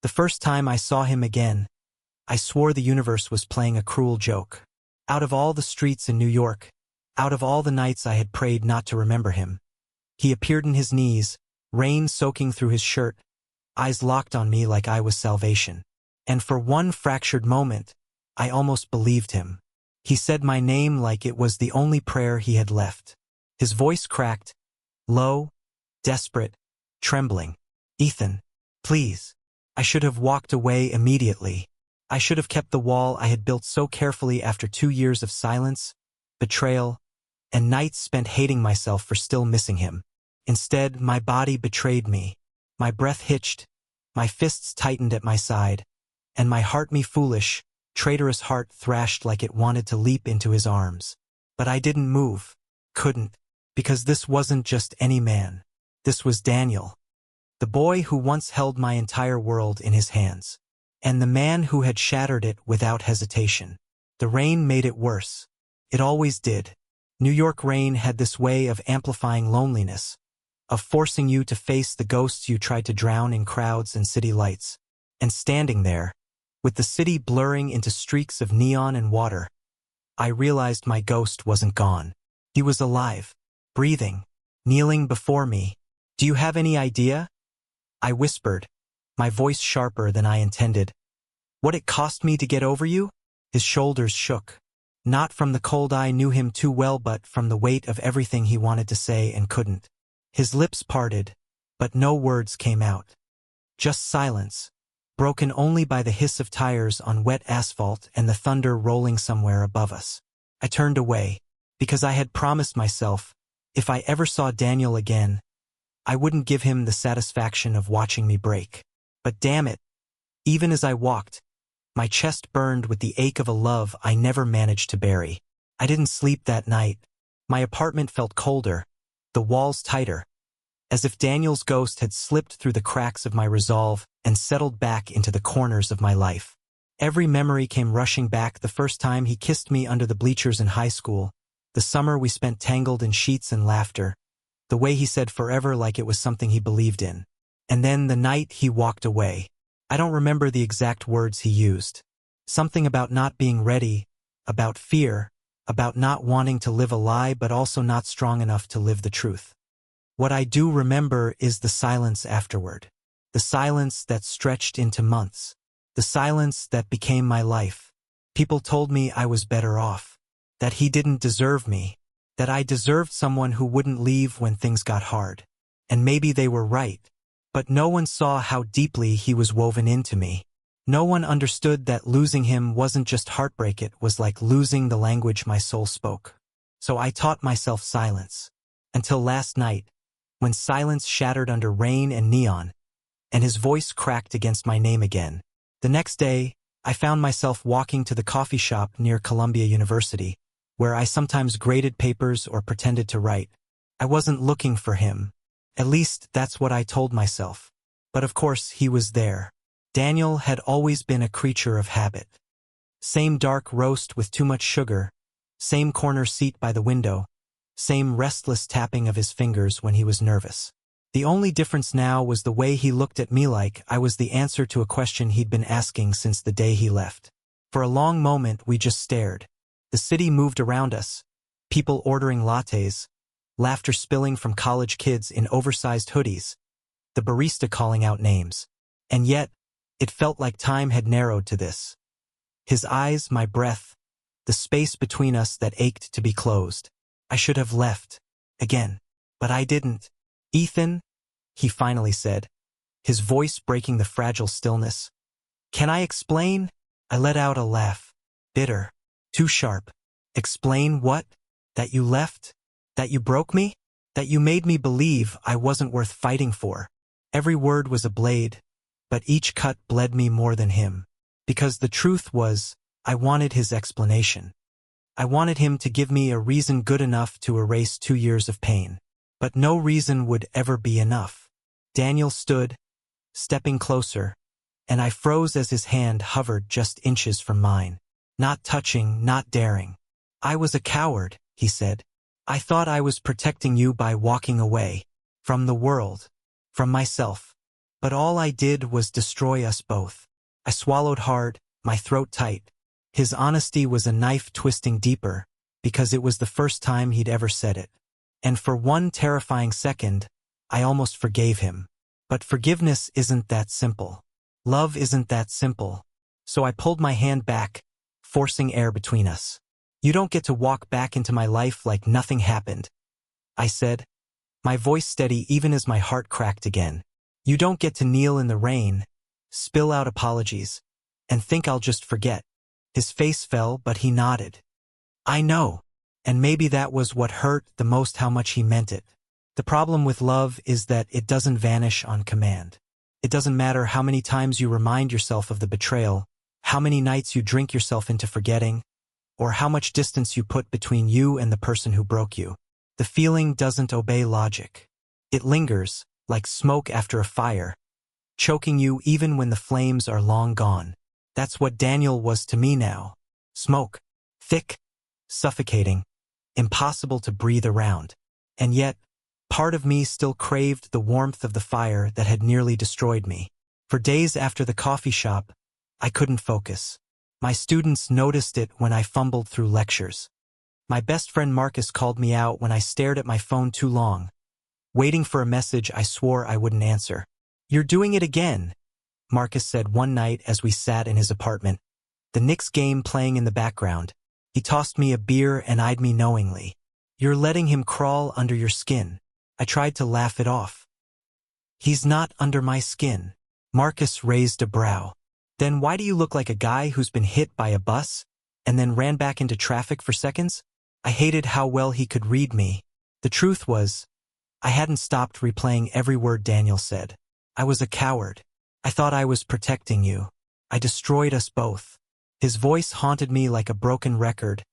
The first time I saw him again, I swore the universe was playing a cruel joke. Out of all the streets in New York, out of all the nights I had prayed not to remember him, he appeared on his knees, rain soaking through his shirt, eyes locked on me like I was salvation. And for one fractured moment, I almost believed him. He said my name like it was the only prayer he had left. His voice cracked, low, desperate, trembling. "Ethan, please." I should have walked away immediately. I should have kept the wall I had built so carefully after 2 years of silence, betrayal, and nights spent hating myself for still missing him. Instead, my body betrayed me. My breath hitched, my fists tightened at my side, and my heart, me foolish, traitorous heart, thrashed like it wanted to leap into his arms. But I didn't move, couldn't, because this wasn't just any man. This was Daniel, the boy who once held my entire world in his hands, and the man who had shattered it without hesitation. The rain made it worse. It always did. New York rain had this way of amplifying loneliness, of forcing you to face the ghosts you tried to drown in crowds and city lights. And standing there, with the city blurring into streaks of neon and water, I realized my ghost wasn't gone. He was alive, breathing, kneeling before me. "Do you have any idea?" I whispered, my voice sharper than I intended. "What it cost me to get over you?" His shoulders shook. Not from the cold, I knew him too well, but from the weight of everything he wanted to say and couldn't. His lips parted, but no words came out. Just silence, broken only by the hiss of tires on wet asphalt and the thunder rolling somewhere above us. I turned away, because I had promised myself, if I ever saw Daniel again, I wouldn't give him the satisfaction of watching me break. But damn it, even as I walked, my chest burned with the ache of a love I never managed to bury. I didn't sleep that night. My apartment felt colder, the walls tighter, as if Daniel's ghost had slipped through the cracks of my resolve and settled back into the corners of my life. Every memory came rushing back: the first time he kissed me under the bleachers in high school, the summer we spent tangled in sheets and laughter, the way he said forever like it was something he believed in. And then the night he walked away. I don't remember the exact words he used. Something about not being ready, about fear, about not wanting to live a lie but also not strong enough to live the truth. What I do remember is the silence afterward. The silence that stretched into months. The silence that became my life. People told me I was better off, that he didn't deserve me, that I deserved someone who wouldn't leave when things got hard. And maybe they were right. But no one saw how deeply he was woven into me. No one understood that losing him wasn't just heartbreak, it was like losing the language my soul spoke. So I taught myself silence. Until last night, when silence shattered under rain and neon, and his voice cracked against my name again. The next day, I found myself walking to the coffee shop near Columbia University, where I sometimes graded papers or pretended to write. I wasn't looking for him. At least that's what I told myself. But of course he was there. Daniel had always been a creature of habit. Same dark roast with too much sugar, same corner seat by the window, same restless tapping of his fingers when he was nervous. The only difference now was the way he looked at me, like I was the answer to a question he'd been asking since the day he left. For a long moment we just stared. The city moved around us, people ordering lattes, laughter spilling from college kids in oversized hoodies, the barista calling out names. And yet, it felt like time had narrowed to this. His eyes, my breath, the space between us that ached to be closed. I should have left. Again. But I didn't. "Ethan," he finally said, his voice breaking the fragile stillness. "Can I explain?" I let out a laugh. Bitter. Too sharp. "Explain what? That you left? That you broke me? That you made me believe I wasn't worth fighting for?" Every word was a blade, but each cut bled me more than him. Because the truth was, I wanted his explanation. I wanted him to give me a reason good enough to erase 2 years of pain. But no reason would ever be enough. Daniel stood, stepping closer, and I froze as his hand hovered just inches from mine. Not touching, not daring. "I was a coward," he said. "I thought I was protecting you by walking away. From the world. From myself. But all I did was destroy us both. I swallowed hard, my throat tight. His honesty was a knife twisting deeper, because it was the first time he'd ever said it. And for one terrifying second, I almost forgave him. But forgiveness isn't that simple. Love isn't that simple. So I pulled my hand back, forcing air between us. You don't get to walk back into my life like nothing happened, I said, my voice steady even as my heart cracked again. You don't get to kneel in the rain, spill out apologies, and think I'll just forget. His face fell, but he nodded. I know. And maybe that was what hurt the most, how much he meant it. The problem with love is that it doesn't vanish on command. It doesn't matter how many times you remind yourself of the betrayal, how many nights you drink yourself into forgetting, or how much distance you put between you and the person who broke you. The feeling doesn't obey logic. It lingers, like smoke after a fire, choking you even when the flames are long gone. That's what Daniel was to me now. Smoke. Thick, suffocating, impossible to breathe around. And yet, part of me still craved the warmth of the fire that had nearly destroyed me. For days after the coffee shop, I couldn't focus. My students noticed it when I fumbled through lectures. My best friend Marcus called me out when I stared at my phone too long, waiting for a message I swore I wouldn't answer. You're doing it again, Marcus said one night as we sat in his apartment, the Knicks game playing in the background. He tossed me a beer and eyed me knowingly. You're letting him crawl under your skin. I tried to laugh it off. He's not under my skin. Marcus raised a brow. Then why do you look like a guy who's been hit by a bus and then ran back into traffic for seconds? I hated how well he could read me. The truth was, I hadn't stopped replaying every word Daniel said. I was a coward. I thought I was protecting you. I destroyed us both. His voice haunted me like a broken record,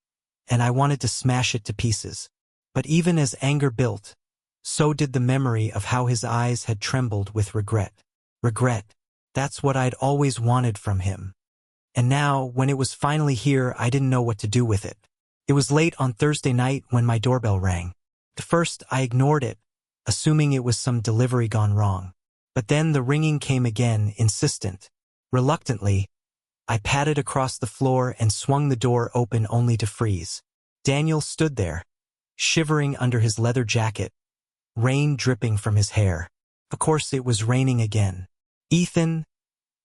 and I wanted to smash it to pieces. But even as anger built, so did the memory of how his eyes had trembled with regret. Regret. That's what I'd always wanted from him. And now, when it was finally here, I didn't know what to do with it. It was late on Thursday night when my doorbell rang. At first, I ignored it, assuming it was some delivery gone wrong. But then the ringing came again, insistent. Reluctantly, I padded across the floor and swung the door open only to freeze. Daniel stood there, shivering under his leather jacket, rain dripping from his hair. Of course it was raining again. Ethan,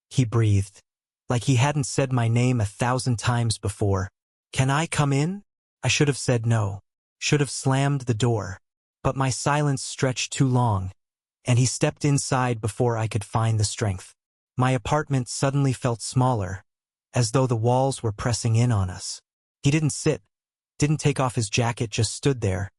he breathed, like he hadn't said my name 1,000 times before. Can I come in? I should have said no, should have slammed the door. But my silence stretched too long, and he stepped inside before I could find the strength. My apartment suddenly felt smaller, as though the walls were pressing in on us. He didn't sit, didn't take off his jacket, just stood there,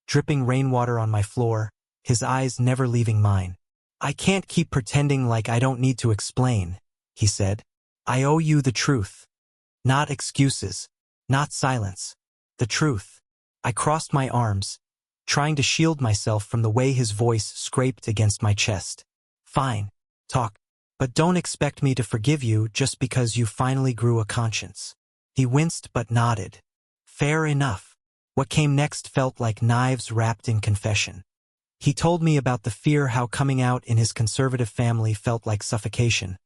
dripping rainwater on my floor, his eyes never leaving mine. I can't keep pretending like I don't need to explain, he said. I owe you the truth. Not excuses, not silence. The truth. I crossed my arms, trying to shield myself from the way his voice scraped against my chest. Fine, talk. But don't expect me to forgive you just because you finally grew a conscience. He winced but nodded. Fair enough. What came next felt like knives wrapped in confession. He told me about the fear, how coming out in his conservative family felt like suffocation,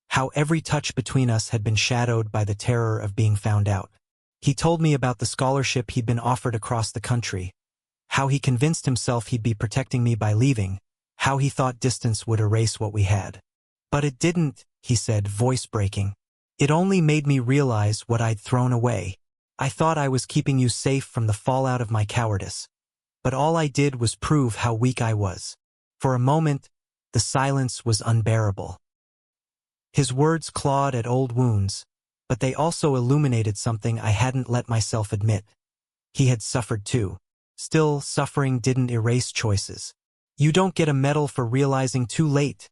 how every touch between us had been shadowed by the terror of being found out. He told me about the scholarship he'd been offered across the country, how he convinced himself he'd be protecting me by leaving, how he thought distance would erase what we had. But it didn't, he said, voice breaking. It only made me realize what I'd thrown away. I thought I was keeping you safe from the fallout of my cowardice. But all I did was prove how weak I was. For a moment, the silence was unbearable. His words clawed at old wounds, but they also illuminated something I hadn't let myself admit. He had suffered too. Still, suffering didn't erase choices. You don't get a medal for realizing too late,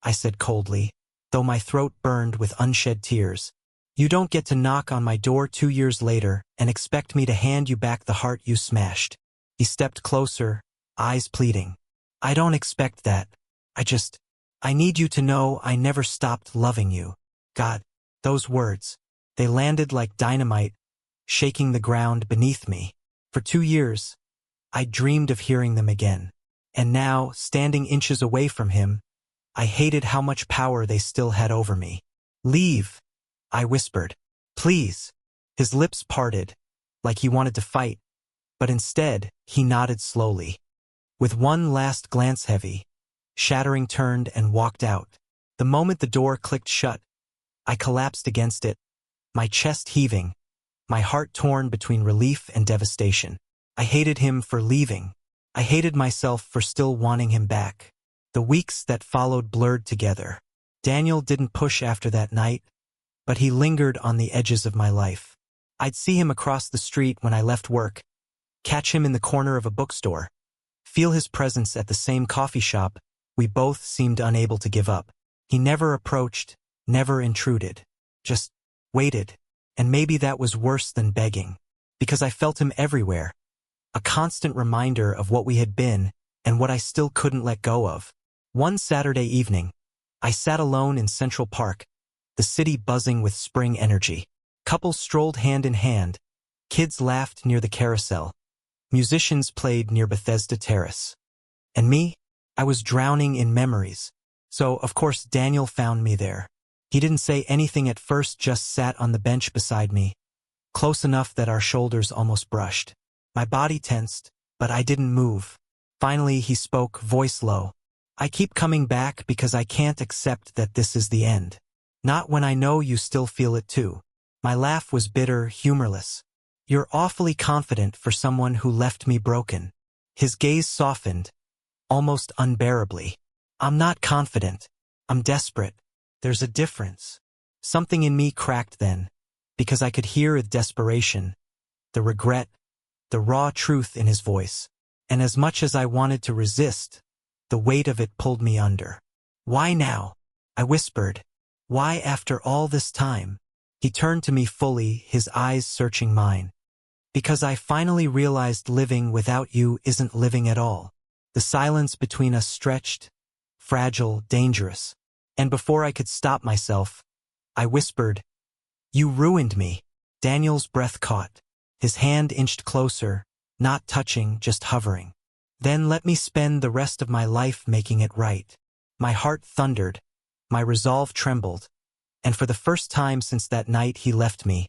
I said coldly, though my throat burned with unshed tears. You don't get to knock on my door 2 years later and expect me to hand you back the heart you smashed. He stepped closer, eyes pleading. I don't expect that. I need you to know I never stopped loving you. God, those words, they landed like dynamite, shaking the ground beneath me. For 2 years, I dreamed of hearing them again. And now, standing inches away from him, I hated how much power they still had over me. "Leave," I whispered. "Please." His lips parted, like he wanted to fight, but instead, he nodded slowly. With one last glance heavy, shattering, turned and walked out. The moment the door clicked shut, I collapsed against it, my chest heaving, my heart torn between relief and devastation. I hated him for leaving. I hated myself for still wanting him back. The weeks that followed blurred together. Daniel didn't push after that night, but he lingered on the edges of my life. I'd see him across the street when I left work, catch him in the corner of a bookstore, feel his presence at the same coffee shop we both seemed unable to give up. He never approached, never intruded, just waited. And maybe that was worse than begging, because I felt him everywhere, a constant reminder of what we had been and what I still couldn't let go of. One Saturday evening, I sat alone in Central Park, the city buzzing with spring energy. Couples strolled hand in hand, kids laughed near the carousel, musicians played near Bethesda Terrace. And me? I was drowning in memories. So, of course, Daniel found me there. He didn't say anything at first, just sat on the bench beside me, close enough that our shoulders almost brushed. My body tensed, but I didn't move. Finally, he spoke, voice low. "I keep coming back because I can't accept that this is the end. Not when I know you still feel it too." My laugh was bitter, humorless. "You're awfully confident for someone who left me broken." His gaze softened, almost unbearably. "I'm not confident. I'm desperate. There's a difference." Something in me cracked then, because I could hear the desperation, the regret, the raw truth in his voice. And as much as I wanted to resist, the weight of it pulled me under. "Why now?" I whispered. "Why after all this time?" He turned to me fully, his eyes searching mine. "Because I finally realized living without you isn't living at all." The silence between us stretched, fragile, dangerous. And before I could stop myself, I whispered, "You ruined me." Daniel's breath caught. His hand inched closer, not touching, just hovering. "Then let me spend the rest of my life making it right." My heart thundered, my resolve trembled, and for the first time since that night he left me,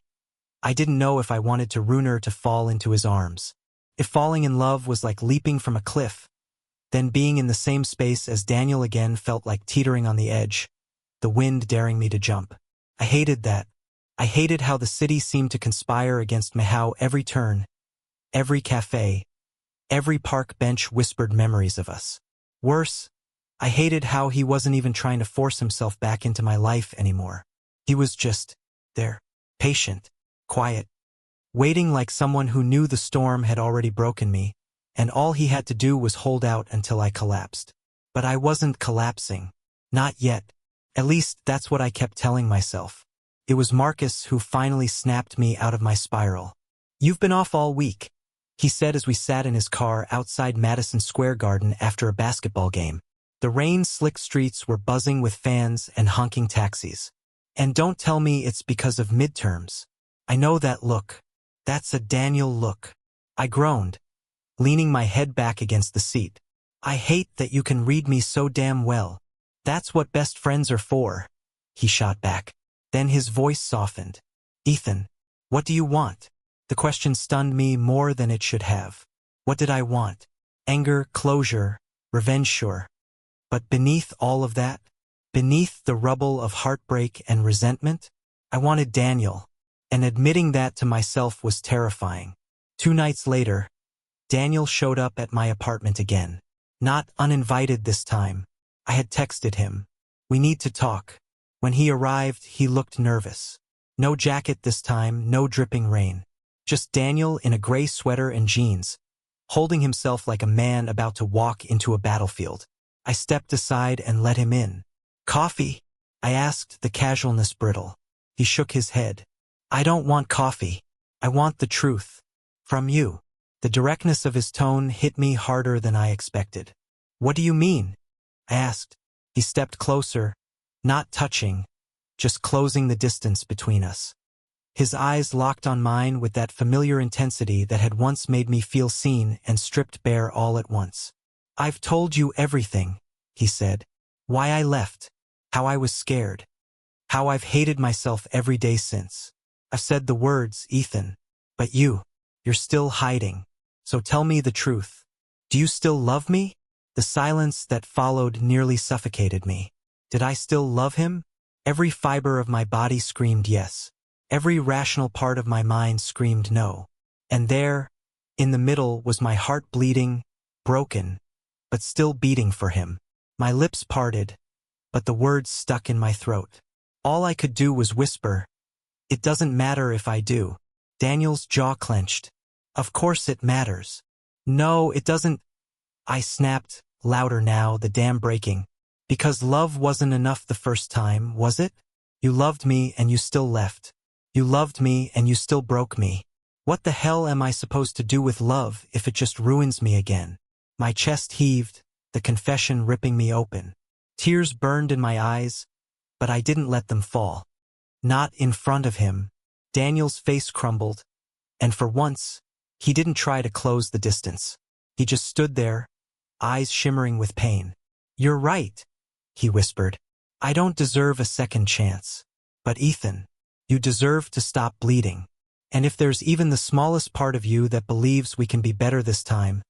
I didn't know if I wanted to ruin her to fall into his arms. If falling in love was like leaping from a cliff, then being in the same space as Daniel again felt like teetering on the edge, the wind daring me to jump. I hated that. I hated how the city seemed to conspire against me, how every turn, every cafe, every park bench whispered memories of us. Worse, I hated how he wasn't even trying to force himself back into my life anymore. He was just there, patient, quiet, waiting like someone who knew the storm had already broken me, and all he had to do was hold out until I collapsed. But I wasn't collapsing. Not yet. At least that's what I kept telling myself. It was Marcus who finally snapped me out of my spiral. "You've been off all week," he said as we sat in his car outside Madison Square Garden after a basketball game. The rain-slick streets were buzzing with fans and honking taxis. "And don't tell me it's because of midterms. I know that look. That's a Daniel look." I groaned, leaning my head back against the seat. "I hate that you can read me so damn well. That's what best friends are for," he shot back. Then his voice softened. "Ethan, what do you want?" The question stunned me more than it should have. What did I want? Anger, closure, revenge, sure. But beneath all of that, beneath the rubble of heartbreak and resentment, I wanted Daniel, and admitting that to myself was terrifying. 2 nights later, Daniel showed up at my apartment again. Not uninvited this time. I had texted him, "We need to talk." When he arrived, he looked nervous. No jacket this time, no dripping rain. Just Daniel in a gray sweater and jeans, holding himself like a man about to walk into a battlefield. I stepped aside and let him in. "Coffee?" I asked, the casualness brittle. He shook his head. "I don't want coffee. I want the truth. From you." The directness of his tone hit me harder than I expected. "What do you mean?" I asked. He stepped closer, not touching, just closing the distance between us. His eyes locked on mine with that familiar intensity that had once made me feel seen and stripped bare all at once. "I've told you everything," he said. Why I left. How I was scared. How I've hated myself every day since. I've said the words, Ethan. But you're still hiding. So tell me the truth. Do you still love me? The silence that followed nearly suffocated me. Did I still love him? Every fiber of my body screamed yes. Every rational part of my mind screamed no. And there, in the middle, was my heart bleeding, broken, but still beating for him. My lips parted, but the words stuck in my throat. All I could do was whisper, "It doesn't matter if I do." Daniel's jaw clenched. "Of course it matters." "No, it doesn't," I snapped, louder now, the dam breaking. "Because love wasn't enough the first time, was it? You loved me and you still left. You loved me and you still broke me. What the hell am I supposed to do with love if it just ruins me again?" My chest heaved, the confession ripping me open. Tears burned in my eyes, but I didn't let them fall. Not in front of him. Daniel's face crumbled, and for once, he didn't try to close the distance. He just stood there, eyes shimmering with pain. "You're right," he whispered. "I don't deserve a second chance. But Ethan, you deserve to stop bleeding. And if there's even the smallest part of you that believes we can be better this time,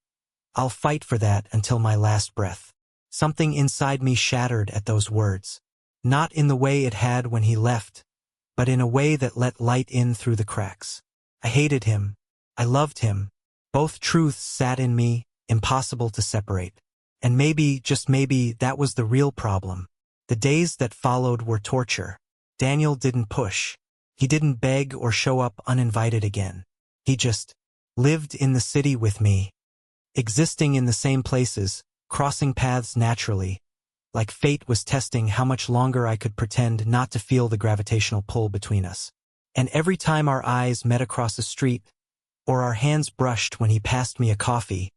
I'll fight for that until my last breath." Something inside me shattered at those words. Not in the way it had when he left, but in a way that let light in through the cracks. I hated him. I loved him. Both truths sat in me, impossible to separate. And maybe, just maybe, that was the real problem. The days that followed were torture. Daniel didn't push. He didn't beg or show up uninvited again. He just lived in the city with me, existing in the same places, crossing paths naturally, like fate was testing how much longer I could pretend not to feel the gravitational pull between us. And every time our eyes met across a street, or our hands brushed when he passed me a coffee,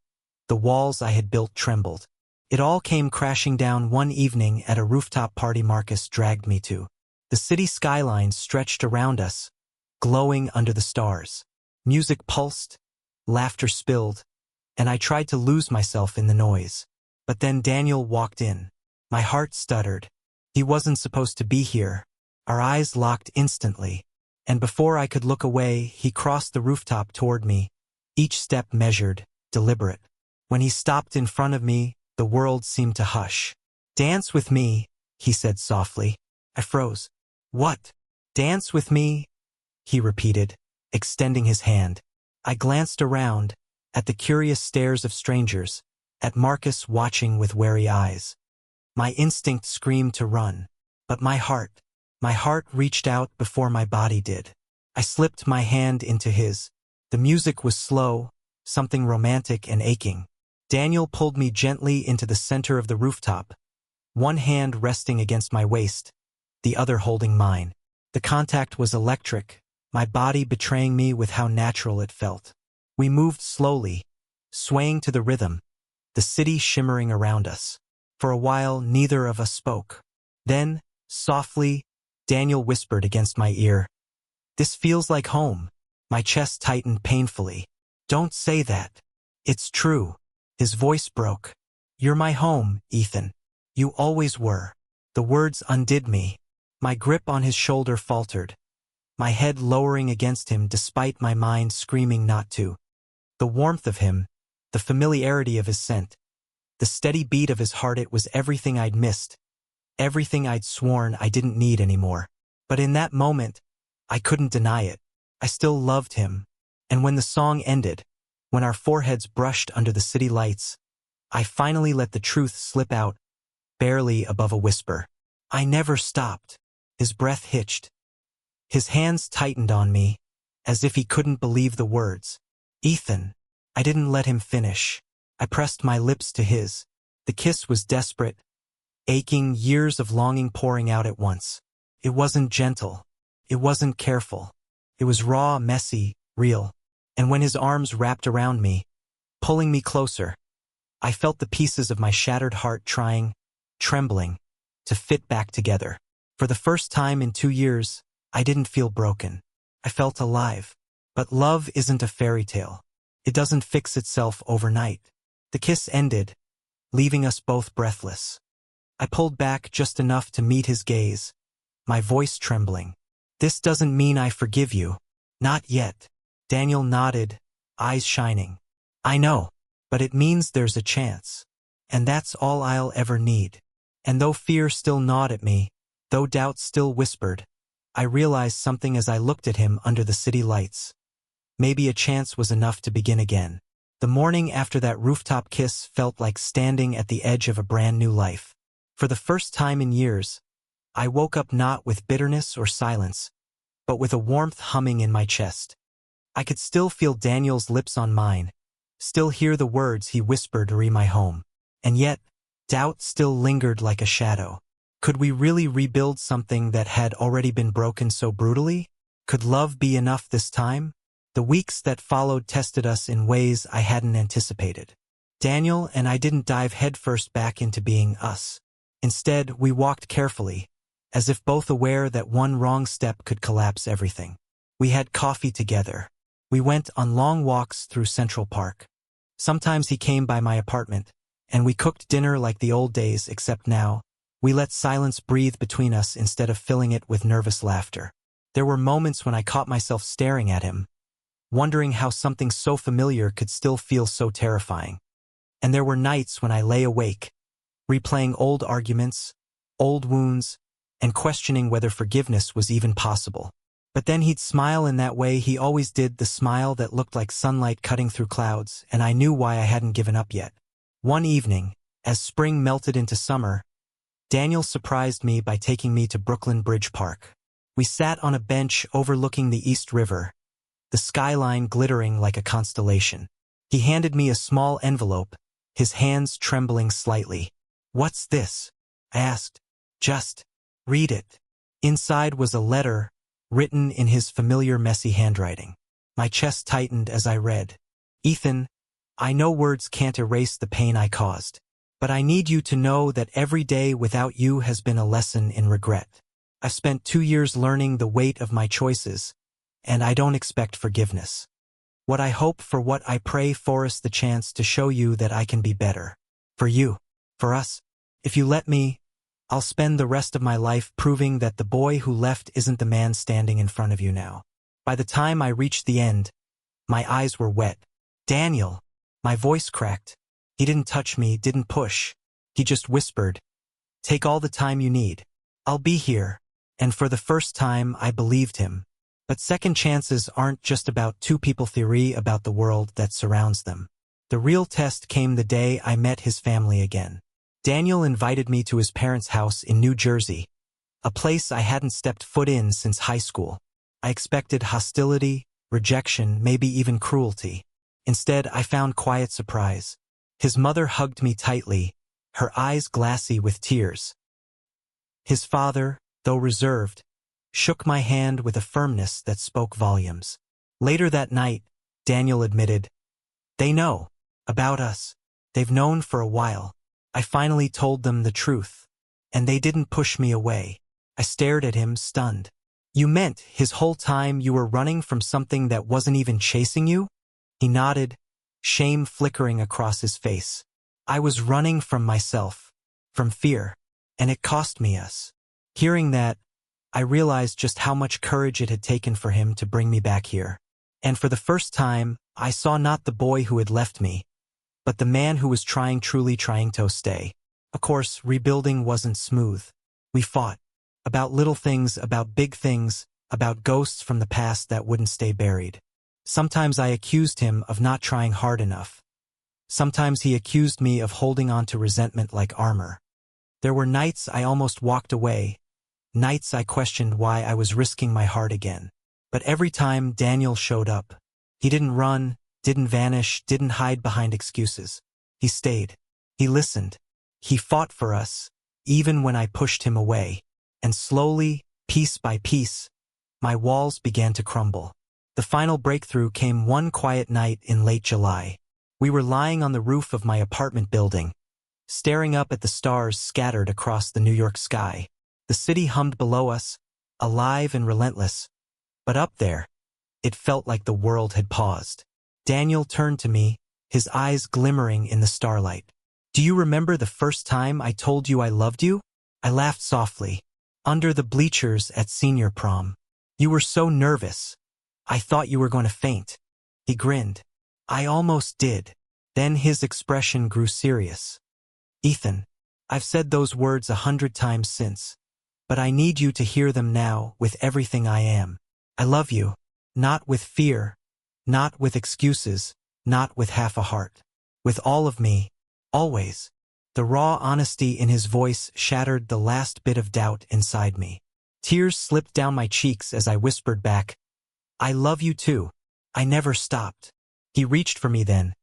the walls I had built trembled. It all came crashing down one evening at a rooftop party Marcus dragged me to. The city skyline stretched around us, glowing under the stars. Music pulsed, laughter spilled, and I tried to lose myself in the noise. But then Daniel walked in. My heart stuttered. He wasn't supposed to be here. Our eyes locked instantly, and before I could look away, he crossed the rooftop toward me, each step measured, deliberate. When he stopped in front of me, the world seemed to hush. "Dance with me," he said softly. I froze. "What? Dance with me?" he repeated, extending his hand. I glanced around, at the curious stares of strangers, at Marcus watching with wary eyes. My instinct screamed to run, but my heart reached out before my body did. I slipped my hand into his. The music was slow, something romantic and aching. Daniel pulled me gently into the center of the rooftop, one hand resting against my waist, the other holding mine. The contact was electric, my body betraying me with how natural it felt. We moved slowly, swaying to the rhythm, the city shimmering around us. For a while, neither of us spoke. Then, softly, Daniel whispered against my ear, "This feels like home." My chest tightened painfully. "Don't say that. It's true." His voice broke. "You're my home, Ethan. You always were." The words undid me. My grip on his shoulder faltered, my head lowering against him despite my mind screaming not to. The warmth of him, the familiarity of his scent, the steady beat of his heart, it was everything I'd missed, everything I'd sworn I didn't need anymore. But in that moment, I couldn't deny it. I still loved him. And when the song ended, when our foreheads brushed under the city lights, I finally let the truth slip out, barely above a whisper. I never stopped. His breath hitched. His hands tightened on me, as if he couldn't believe the words. "Ethan." I didn't let him finish. I pressed my lips to his. The kiss was desperate, aching, years of longing pouring out at once. It wasn't gentle. It wasn't careful. It was raw, messy, real. And when his arms wrapped around me, pulling me closer, I felt the pieces of my shattered heart trying, trembling, to fit back together. For the first time in 2 years, I didn't feel broken. I felt alive. But love isn't a fairy tale. It doesn't fix itself overnight. The kiss ended, leaving us both breathless. I pulled back just enough to meet his gaze, my voice trembling. "This doesn't mean I forgive you. Not yet." Daniel nodded, eyes shining. "I know, but it means there's a chance. And that's all I'll ever need." And though fear still gnawed at me, though doubt still whispered, I realized something as I looked at him under the city lights. Maybe a chance was enough to begin again. The morning after that rooftop kiss felt like standing at the edge of a brand new life. For the first time in years, I woke up not with bitterness or silence, but with a warmth humming in my chest. I could still feel Daniel's lips on mine, still hear the words he whispered re my home. And yet, doubt still lingered like a shadow. Could we really rebuild something that had already been broken so brutally? Could love be enough this time? The weeks that followed tested us in ways I hadn't anticipated. Daniel and I didn't dive headfirst back into being us. Instead, we walked carefully, as if both aware that one wrong step could collapse everything. We had coffee together. We went on long walks through Central Park. Sometimes he came by my apartment, and we cooked dinner like the old days, except now, we let silence breathe between us instead of filling it with nervous laughter. There were moments when I caught myself staring at him, wondering how something so familiar could still feel so terrifying. And there were nights when I lay awake, replaying old arguments, old wounds, and questioning whether forgiveness was even possible. But then he'd smile in that way he always did, the smile that looked like sunlight cutting through clouds, and I knew why I hadn't given up yet. One evening, as spring melted into summer, Daniel surprised me by taking me to Brooklyn Bridge Park. We sat on a bench overlooking the East River, the skyline glittering like a constellation. He handed me a small envelope, his hands trembling slightly. "What's this?" I asked. "Just read it." Inside was a letter, written in his familiar messy handwriting. My chest tightened as I read. "Ethan, I know words can't erase the pain I caused, but I need you to know that every day without you has been a lesson in regret. I've spent 2 years learning the weight of my choices, and I don't expect forgiveness. What I hope for, what I pray for, is the chance to show you that I can be better. For you, for us. If you let me, I'll spend the rest of my life proving that the boy who left isn't the man standing in front of you now." By the time I reached the end, my eyes were wet. "Daniel!" My voice cracked. He didn't touch me, didn't push. He just whispered, "Take all the time you need. I'll be here." And for the first time, I believed him. But second chances aren't just about two people theory about the world that surrounds them. The real test came the day I met his family again. Daniel invited me to his parents' house in New Jersey, a place I hadn't stepped foot in since high school. I expected hostility, rejection, maybe even cruelty. Instead, I found quiet surprise. His mother hugged me tightly, her eyes glassy with tears. His father, though reserved, shook my hand with a firmness that spoke volumes. Later that night, Daniel admitted, "They know about us. They've known for a while. I finally told them the truth, and they didn't push me away." I stared at him, stunned. "You meant his whole time you were running from something that wasn't even chasing you?" He nodded, shame flickering across his face. "I was running from myself, from fear, and it cost me us." Hearing that, I realized just how much courage it had taken for him to bring me back here. And for the first time, I saw not the boy who had left me, but the man who was truly trying to stay. Of course, rebuilding wasn't smooth. We fought. About little things, about big things, about ghosts from the past that wouldn't stay buried. Sometimes I accused him of not trying hard enough. Sometimes he accused me of holding on to resentment like armor. There were nights I almost walked away, nights I questioned why I was risking my heart again. But every time Daniel showed up, he didn't run, didn't vanish, didn't hide behind excuses. He stayed. He listened. He fought for us, even when I pushed him away. And slowly, piece by piece, my walls began to crumble. The final breakthrough came one quiet night in late July. We were lying on the roof of my apartment building, staring up at the stars scattered across the New York sky. The city hummed below us, alive and relentless. But up there, it felt like the world had paused. Daniel turned to me, his eyes glimmering in the starlight. Do you remember the first time I told you I loved you? I laughed softly. Under the bleachers at senior prom. You were so nervous. I thought you were going to faint. He grinned. I almost did. Then his expression grew serious. Ethan, I've said those words 100 times since, but I need you to hear them now with everything I am. I love you. Not with fear, not with excuses, not with half a heart. With all of me, always. The raw honesty in his voice shattered the last bit of doubt inside me. Tears slipped down my cheeks as I whispered back, I love you too. I never stopped. He reached for me then,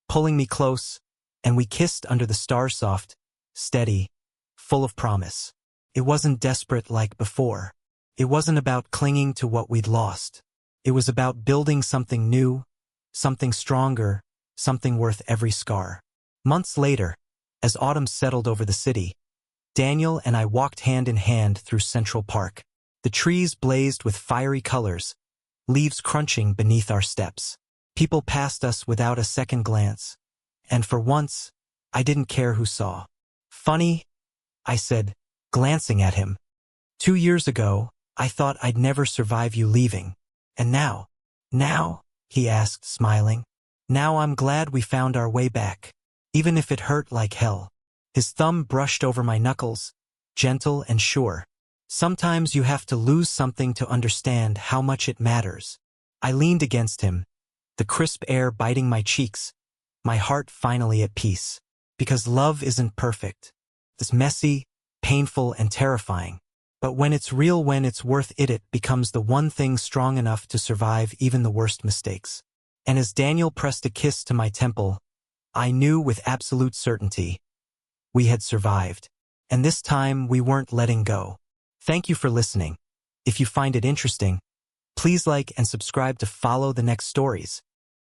pulling me close, and we kissed under the stars, soft, steady, full of promise. It wasn't desperate like before. It wasn't about clinging to what we'd lost. It was about building something new, something stronger, something worth every scar. Months later, as autumn settled over the city, Daniel and I walked hand in hand through Central Park. The trees blazed with fiery colors, leaves crunching beneath our steps. People passed us without a second glance, and for once, I didn't care who saw. Funny, I said, glancing at him. 2 years ago, I thought I'd never survive you leaving. And now, he asked, smiling. Now I'm glad we found our way back, even if it hurt like hell. His thumb brushed over my knuckles, gentle and sure. Sometimes you have to lose something to understand how much it matters. I leaned against him, the crisp air biting my cheeks, my heart finally at peace. Because love isn't perfect. It's messy, painful, and terrifying. But when it's real, when it's worth it, it becomes the one thing strong enough to survive even the worst mistakes. And as Daniel pressed a kiss to my temple, I knew with absolute certainty we had survived. And this time we weren't letting go. Thank you for listening. If you find it interesting, please like and subscribe to follow the next stories.